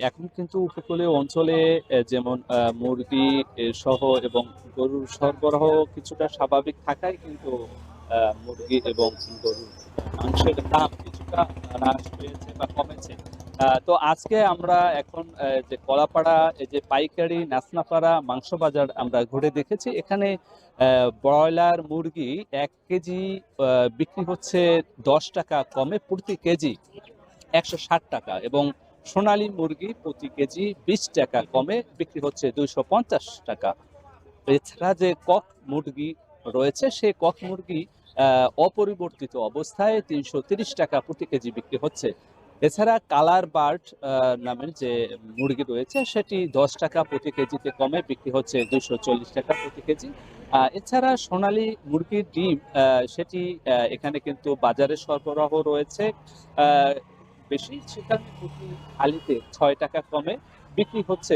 এখন কিন্তু উপকূলীয় অঞ্চলে যেমন মুরগি সহ এবং গরুর সরবরাহ কিছুটা স্বাভাবিক থাকায় কিন্তু মুরগি এবং গরুর মাংসের দাম কিছুটা হ্রাস পেয়েছে বা কমেছে। তো আজকে আমরা এখন যে কলাপাড়া এই যে পাইকারি নাসনাপাড়া মাংস বাজার আমরা ঘুরে দেখেছি। এখানে ব্রয়লার মুরগি ১ কেজি বিক্রি হচ্ছে ৳১০ কমে প্রতি কেজি ৳১৬০ এবং সোনালী মুরগি প্রতি কেজি ৳২০ কমে বিক্রি হচ্ছে ৳২৫০। এছাড়া যে কক মুরগি রয়েছে সেই কক মুরগি অপরিবর্তিত অবস্থায় ৳৩৩০ প্রতি কেজি বিক্রি হচ্ছে। এছাড়া কালার বার্ড নামের যে মুরগি রয়েছে সেটি ৳১০ প্রতি কেজিতে কমে বিক্রি হচ্ছে ৳২৪০ প্রতি কেজি। এছাড়া সোনালী মুরগির ডিম সেটি এখানে কিন্তু বাজারে সরবরাহ রয়েছে। আ বেশি সেখানে প্রতি হালিতে ৳৬ কমে বিক্রি হচ্ছে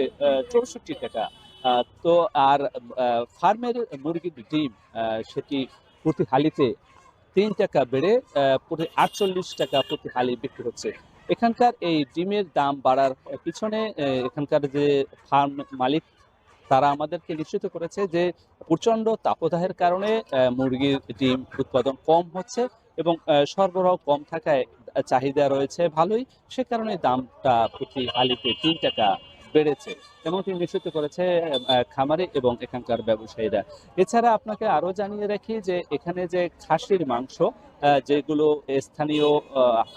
৳৬৪। আ তো আর ফার্মের মুরগির ডিম সেটি প্রতি হালিতে ৳৩ বেড়ে প্রতি ৳৪৮ প্রতি হালি বিক্রি হচ্ছে। এখানকার এই ডিমের দাম বাড়ার পিছনে এখানকার যে ফার্ম মালিক তারা আমাদেরকে নিশ্চিত করেছে যে প্রচণ্ড তাপদাহের কারণে মুরগির ডিম উৎপাদন কম হচ্ছে এবং সরবরাহ কম থাকায় চাহিদা রয়েছে ভালোই। সে কারণে দামটা প্রতি হালিতে ৳৩ বেড়েছে। এমনটি নিশ্চিত করেছে খামারি এবং এখানকার ব্যবসায়ীরা। এছাড়া আপনাকে আরো জানিয়ে রাখি যে এখানে যে খাসির মাংস যেগুলো স্থানীয়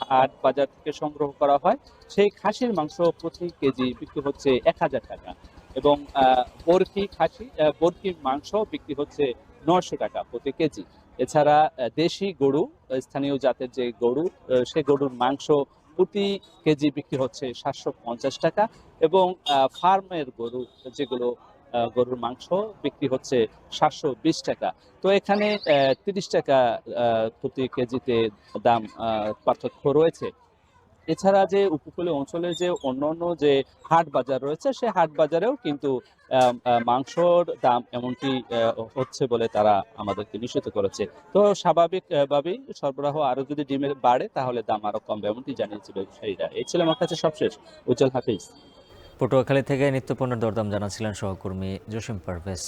হাট বাজার থেকে সংগ্রহ করা হয়, সেই খাসির মাংস প্রতি কেজি বিক্রি হচ্ছে ৳১,০০০ এবং বরকির মাংস বিক্রি হচ্ছে ৳৯০০ প্রতি কেজি। এছাড়া দেশি গরু, স্থানীয় জাতের যে গরু, সে গরুর মাংস প্রতি কেজি বিক্রি হচ্ছে ৳৭৫০ এবং ফার্মের গরু যেগুলো গরুর মাংস বিক্রি হচ্ছে ৳৭২০। তো এখানে ৳৩০ প্রতি কেজিতে দাম পার্থক্য রয়েছে। এছাড়া যে উপকূলীয় অঞ্চলের যে অন্যান্য যে হাট বাজার রয়েছে, সে হাট বাজারেও কিন্তু আ আ মাংসর দাম এমনটি হচ্ছে বলে তারা আমাদেরকে নিশ্চিত করেছে। তো স্বাভাবিক ভাবেই সরবরাহ আরো যদি ডিমের বাড়ে তাহলে দাম আরো কমবে এমনটি জানিয়েছে ব্যবসায়ীরা। এই ছিল আমার কাছে সবশেষ। উজ্জ্বল হাফিজ। পটুয়াখালী থেকে নিত্যপণ্যের দরদাম জানাচ্ছিলেন সহকর্মী জসিম পারভেজ।